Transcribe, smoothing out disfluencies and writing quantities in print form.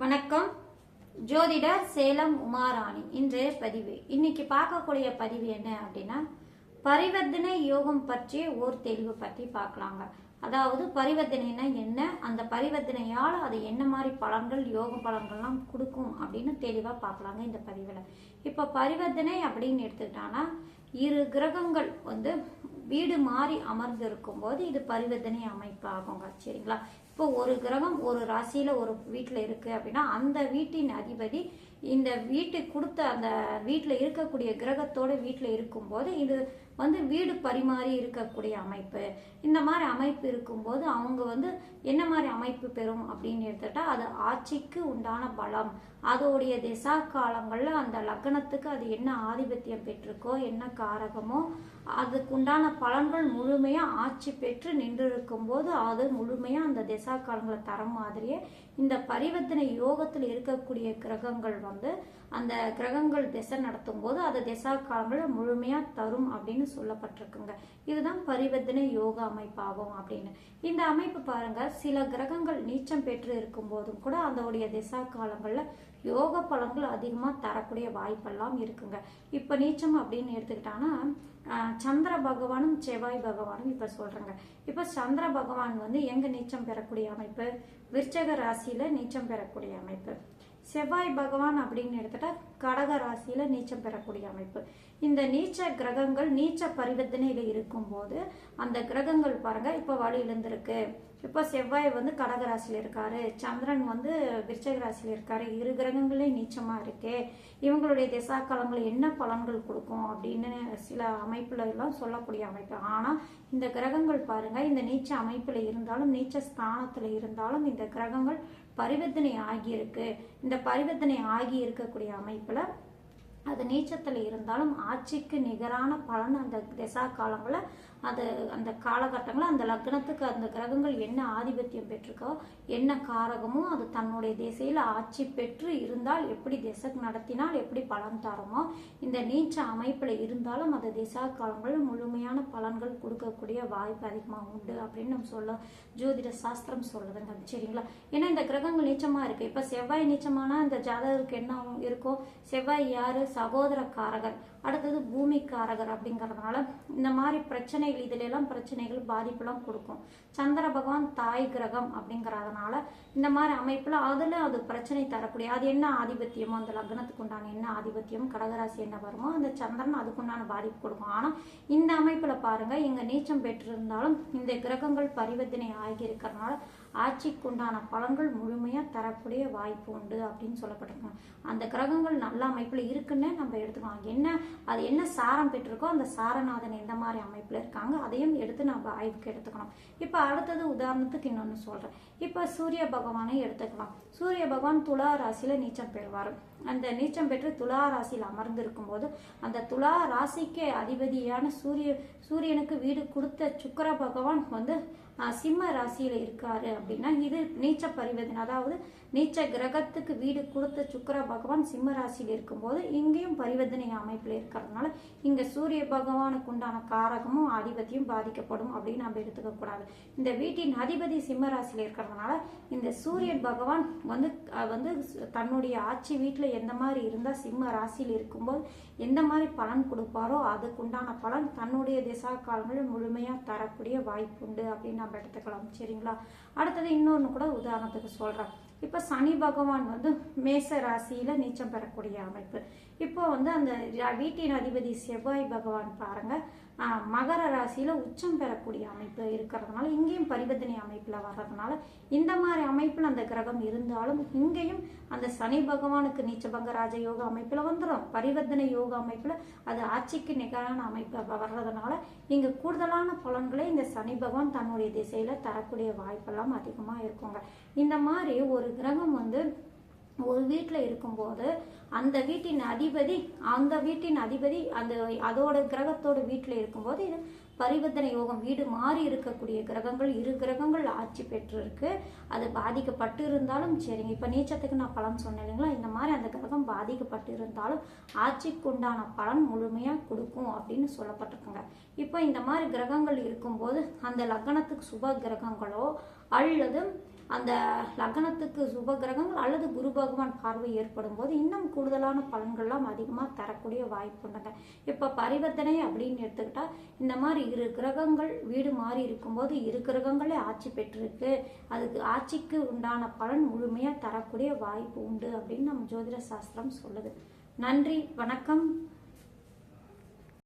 வணக்கம். ஜோதிடர் சேலம் உமாராணி. இன்றைய பதிவு, இன்னைக்கு பார்க்கக்கூடிய பதிவு என்ன அப்படின்னா, பரிவர்த்தனை யோகம் பற்றி ஓர் தெளிவு பற்றி பார்க்கலாங்க. அதாவது பரிவர்த்தனைனா என்ன, அந்த பரிவர்த்தனையால் அது என்ன மாதிரி பலன்கள், யோக பலன்கள்லாம் கொடுக்கும் அப்படின்னு தெளிவாக பார்க்கலாங்க இந்த பதிவில். இப்போ பரிவர்த்தனை அப்படின்னு எடுத்துக்கிட்டாங்கன்னா, இரு கிரகங்கள் வீடு மாறி அமர்ந்து இருக்கும் போது இது பரிவர்த்தனை அமைப்பு ஆகுங்க. சரிங்களா? இப்போ ஒரு கிரகம் ஒரு ராசியில ஒரு வீட்டில் இருக்கு அப்படின்னா, அந்த வீட்டின் அதிபதி இந்த வீட்டுக்கு கொடுத்த அந்த வீட்டில் இருக்கக்கூடிய கிரகத்தோட வீட்டில் இருக்கும்போது இது வீடு பரிமாறி இருக்கக்கூடிய அமைப்பு. இந்த மாதிரி அமைப்பு இருக்கும்போது அவங்க என்ன மாதிரி அமைப்பு பெறும் அப்படின்னு எடுத்துட்டா, அது ஆட்சிக்கு உண்டான பலம், அதோடைய திசா காலங்கள்ல அந்த லக்னத்துக்கு அது என்ன ஆதிபத்தியம் பெற்றிருக்கோ, என்ன காரகமோ, அதுக்குண்டான பலன்கள் முழுமையா ஆட்சி பெற்று நின்று இருக்கும் போது அது முழுமையா அந்த திசா காலங்களை தரம் மாதிரியே இந்த பரிவர்த்தனை யோகத்தில் இருக்கக்கூடிய கிரகங்கள் அந்த கிரகங்கள் திசை நடத்தும் போது அது திசா காலங்களை முழுமையா தரும் அப்படின்னு சொல்லப்பட்டிருக்குங்க. இதுதான் பரிவர்த்தனை யோக அமைப்பாகும் அப்படின்னு. இந்த அமைப்பு பாருங்க, சில கிரகங்கள் நீச்சம் பெற்று இருக்கும் போதும் கூட அதோடைய திசா காலங்கள்ல யோக பலன்கள் அதிகமா தரக்கூடிய வாய்ப்பெல்லாம் இருக்குங்க. இப்ப நீச்சம் அப்படின்னு எடுத்துக்கிட்டாங்கன்னா, சந்திர பகவானும் செவ்வாய் பகவானும் இப்ப சொல்றேங்க. இப்ப சந்திர பகவான் எங்க நீச்சம் பெறக்கூடிய அமைப்பு, விருச்சக ராசியில நீச்சம் பெறக்கூடிய அமைப்பு. செவ்வாய் பகவான் அப்படின்னு எடுத்துட்டா கடக ராசியில நீச்சம் பெறக்கூடிய அமைப்பு. இந்த நீச்ச கிரகங்கள் நீச்ச பரிவர்த்தனையில இருக்கும் போது அந்த கிரகங்கள் பாருங்க, இப்ப வலு இழந்திருக்கு. இப்ப செவ்வாய் கடக ராசியில இருக்காரு, சந்திரன் விருச்சக ராசியில இருக்காரு, இரு கிரகங்களே நீச்சமா இருக்கு. இவங்களுடைய திசா காலங்கள் என்ன பலன்கள் கொடுக்கும் அப்படின்னு சில அமைப்புல எல்லாம் சொல்லக்கூடிய அமைப்பு. ஆனா இந்த கிரகங்கள் பாருங்க, இந்த நீச்ச அமைப்புல இருந்தாலும் நீச்ச ஸ்தானத்துல இருந்தாலும் இந்த கிரகங்கள் பரிவர்த்தனை ஆகியிருக்கு. இந்த பரிவர்த்தனை ஆகி இருக்கக்கூடிய அமைப்புல அது நீச்சத்துல இருந்தாலும் ஆட்சிக்கு நிகரான பலன் அந்த திசா காலங்கள அது அந்த காலகட்டங்களில் அந்த லக்னத்துக்கு அந்த கிரகங்கள் என்ன ஆதிபத்தியம் பெற்றிருக்கோ, என்ன காரகமோ, அது தன்னுடைய திசையில ஆட்சி பெற்று இருந்தால் எப்படி திசை நடத்தினால் எப்படி பலன் தருமோ, இந்த நீச்ச அமைப்புல இருந்தாலும் அந்த திசா காலங்கள் முழுமையான பலன்கள் கொடுக்கக்கூடிய வாய்ப்பு அதிகமாக உண்டு அப்படின்னு நம்ம சொல்ல ஜோதிட சாஸ்திரம் சொல்லுதுங்க. சரிங்களா? ஏன்னா இந்த கிரகங்கள் நீச்சமா இருக்கு. இப்ப செவ்வாய் நீச்சமானா இந்த ஜாதகருக்கு என்ன இருக்கோ, செவ்வாய் யாரு, சகோதர காரகர், அடுத்தது பூமி காரகர். அப்படிங்கறதுனால இந்த மாதிரி பிரச்சனைகள், இதுல எல்லாம் பிரச்சனைகள் பாதிப்பெல்லாம் கொடுக்கும். சந்திர பகவான் தாய் கிரகம் அப்படிங்கறதுனால இந்த மாதிரி அமைப்புல அதுல அது பிரச்சனை தரக்கூடிய, அது என்ன ஆதிபத்தியமோ அந்த லக்னத்துக்கு உண்டான என்ன ஆதிபத்தியம், கடகராசி என்ன வருமோ அந்த சந்திரன் அதுக்குண்டான பாதிப்பு கொடுக்கும். ஆனா இந்த அமைப்புல பாருங்க, இங்க நீச்சம் பெற்றிருந்தாலும் இந்த கிரகங்கள் பரிவர்த்தனை ஆகி இருக்கிறதுனால ஆட்சிக்குண்டான பலன்கள் முழுமையா தரக்கூடிய வாய்ப்பு உண்டு அப்படின்னு சொல்லப்பட்டிருக்காங்க. அந்த கிரகங்கள் நல்ல அமைப்புல இருக்குன்னு நம்ம எடுத்துக்கலாம். அது என்ன சாரம் பெற்றிருக்கோ அந்த சாரநாதன் எந்த மாதிரி அமைப்புல இருக்காங்க அதையும் எடுத்து நம்ம ஆய்வுக்கு எடுத்துக்கணும். இப்ப அடுத்தது உதாரணத்துக்கு இன்னொன்னு சொல்றேன். இப்ப சூரிய பகவானை எடுத்துக்கலாம். சூரிய பகவான் துலா ராசியில நீச்சம் பெறுவார். அந்த நீச்சம் பெற்று துலா ராசியில் அமர்ந்து இருக்கும் போது அந்த துலா ராசிக்கு அதிபதியான சூரியனுக்கு வீடு கொடுத்த சுக்கிர பகவான் சிம்ம ராசியில இருக்காரு அப்படின்னா இது நீச்ச பரிவர்த்தனை. அதாவது நீச்ச கிரகத்துக்கு வீடு கொடுத்த சுக்கிர பகவான் சிம்ம ராசியில் இருக்கும்போது இங்கேயும் பரிவர்த்தனை அமைப்புல இருக்கிறதுனால இங்க சூரிய பகவானுக்கு உண்டான காரகமும் அதிபதியும் பாதிக்கப்படும் அப்படின்னு நம்ம எடுத்துக்க கூடாது. இந்த வீட்டின் அதிபதி சிம்ம ராசியில இருக்கிறதுனால இந்த சூரியன் பகவான் தன்னுடைய ஆட்சி வீட்டுல எந்த மாதிரி இருந்தா சிம்ம ராசியில் இருக்கும்போது எந்த மாதிரி பலன் கொடுப்பாரோ அதுக்குண்டான பலன் தன்னுடைய திசா காலங்களில் முழுமையா தரக்கூடிய வாய்ப்பு உண்டு அப்படின்னு நம்ம எடுத்துக்கலாம். சரிங்களா? அடுத்தது இன்னொன்னு கூட உதாரணத்துக்கு சொல்றேன். இப்ப சனி பகவான் மேச ராசியில நீச்சம் பெறக்கூடிய அமைப்பு. இப்போ அந்த வீட்டின் அதிபதி செவ்வாய் பகவான் பாருங்க, மகர ராசியில உச்சம் பெறக்கூடிய அமைப்பு இருக்கிறதுனால இங்கேயும் பரிவர்த்தனை அமைப்புல வர்றதுனால இந்த மாதிரி அமைப்புல அந்த கிரகம் இருந்தாலும் இங்கேயும் அந்த சனி பகவானுக்கு நீச்சபங்க ராஜயோக அமைப்புல வந்துடும். பரிவர்த்தனை யோக அமைப்புல அது ஆட்சிக்கு நிகரான அமைப்பு வர்றதுனால இங்க கூடுதலான பலன்களை இந்த சனி பகவான் தன்னுடைய திசையில தரக்கூடிய வாய்ப்பெல்லாம் அதிகமா இருக்குங்க. இந்த மாதிரி ஒரு கிரகம் ஒரு வீட்டில் இருக்கும்போது அந்த வீட்டின் அதிபதி அந்த அதோட கிரகத்தோட வீட்டில் இருக்கும்போது இது பரிவர்த்தனை யோகம், வீடு மாறி இருக்கக்கூடிய கிரகங்கள் இரு கிரகங்கள் ஆட்சி பெற்று இருக்கு. அது பாதிக்கப்பட்டு இருந்தாலும் சரிங்க. இப்ப நீச்சத்துக்கு நான் பலன் சொன்னேன் இல்லைங்களா, இந்த மாதிரி அந்த கிரகம் பாதிக்கப்பட்டு இருந்தாலும் ஆட்சிக்கு உண்டான பலன் முழுமையா கொடுக்கும் அப்படின்னு சொல்லப்பட்டிருக்குங்க. இப்ப இந்த மாதிரி கிரகங்கள் இருக்கும்போது அந்த லக்னத்துக்கு சுப கிரகங்களோ அல்லது அந்த லக்னத்துக்கு சுப கிரகங்கள் அல்லது குரு பகவான் பார்வை ஏற்படும் போது இன்னும் கூடுதலான பலன்கள்லாம் அதிகமாக தரக்கூடிய வாய்ப்பு உண்டுங்க. இப்போ பரிவர்த்தனை அப்படின்னு எடுத்துக்கிட்டா இந்த மாதிரி இரு கிரகங்கள் வீடு மாறி இருக்கும்போது இரு கிரகங்களே ஆட்சி பெற்றிருக்கு, அதுக்கு ஆட்சிக்கு உண்டான பலன் முழுமையாக தரக்கூடிய வாய்ப்பு உண்டு அப்படின்னு நம்ம ஜோதிட சாஸ்திரம் சொல்லுது. நன்றி, வணக்கம்.